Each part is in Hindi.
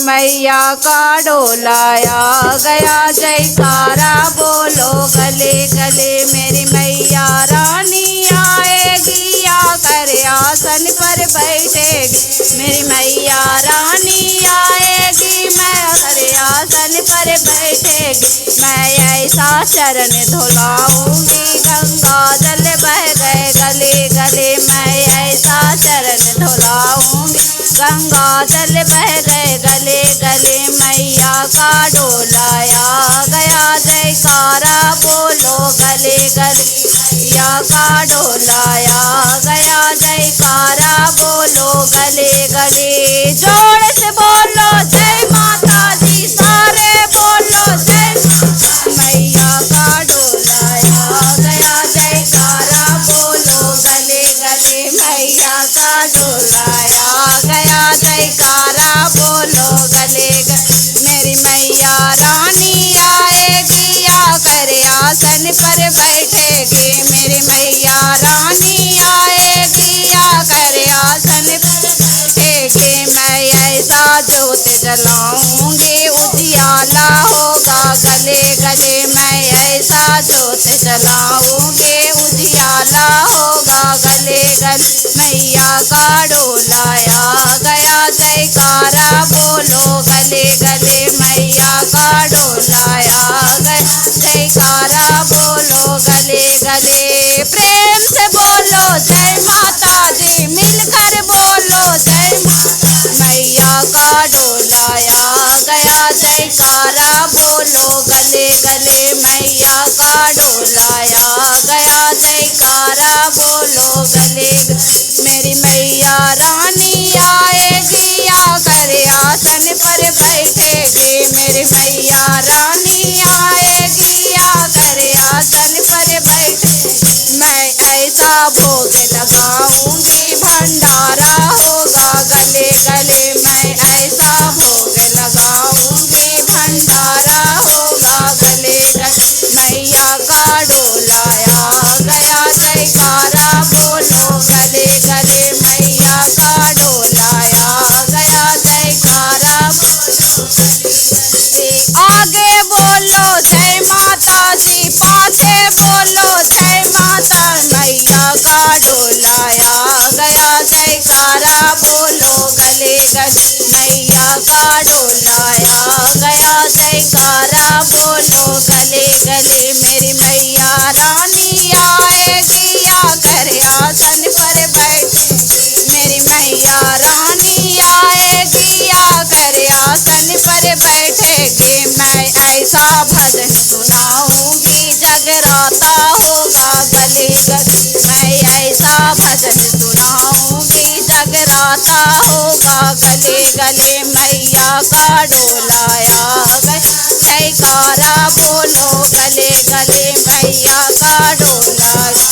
मैया का डोलाया गया, जयकारा बोलो गले गले। मेरी मैया रानी आएगी, आकर आसन पर बैठेगी। मेरी मैया रानी आएगी, मैं आकर आसन पर बैठेगी। मैं ऐसा चरण धुलाऊंगी, गंगा जल बह गए गले गले। मैं ऐसा चरण धुलाऊंगी, गंगा जल बह गए गले गले। मैया का डोलाया गया, जयकारा बोलो गले गले। मैया का डोलाया गया, जयकारा बोलो गले गले। जोर से बोलो जय माता दी, सारे बोलो जय माता। मैया का डोलाया गया, जयकारा बोलो गले गले। मैया का डोलाया गया, जयकारा बोलो गले गले। मेरी मैया रानी आएगी, आकर आसन पर बैठेगी। मेरी मैया रानी आएगी, आकर आसन पर बैठेगी। मैं ऐसा जोत जलाऊंगी, उजियाला होगा गले गले। मैं ऐसा जोत जलाऊंगी, उजियाला होगा गले गले। मैया का डोलाया गया, जयकारा बोलो गले गले। मैया का डोलाया गया, जयकारा बोलो गले गले। प्रेम से बोलो जय माता दी, मिलकर बोलो जय माता। मैया का डोलाया गया, जयकारा बोलो गले गले। मैया का डोलाया गया, जयकारा बोलो गले गले। मेरी मैया रानी आएगी, आकर आसन पर बैठेगी। मेरी मैया रानी आएगी, आकर आसन पर बैठेगी। मैं ऐसा भोग लगाऊंगी, भंडारा होगा गले गले। मैं ऐसा भोग लगाऊंगी, भंडारा होगा गले गले। मैया का डोलाया गया, जयकारा बोलो गले गले। मैया का डोलाया गया, जयकारा बोलो गले गले। आगे बोलो जय माता दी, पाछे बोलो जय माता। मैया का डोलाया गया, जयकारा बोलो गले गले। मैया का डोलाया गया, जयकारा बोलो गले गले। मेरी मैया रानी आएगी, आकर आसन पर बैठेगी। मेरी मैया रानी आएगी, आकर आसन पर बैठेगी। मैं ऐसा भजन सुनाऊंगी, जगराता होगा गले गले। मैं ऐसा भजन सुनाऊंगी, जगराता होगा गले गले। मैया का डोलाया गया, जयकारा बोलो गले गले। मैया का डोलाया।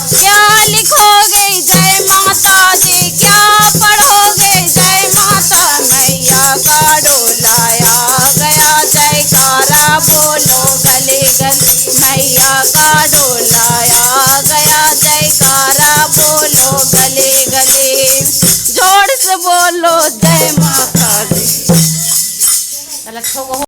क्या लिखोगे जय माता दी, क्या पढ़ोगे जय माता। मैया का डोलाया गया, जयकारा बोलो गले गले। मैया का डोलाया गया, जयकारा बोलो गले गले। जोर से बोलो जय माता दी।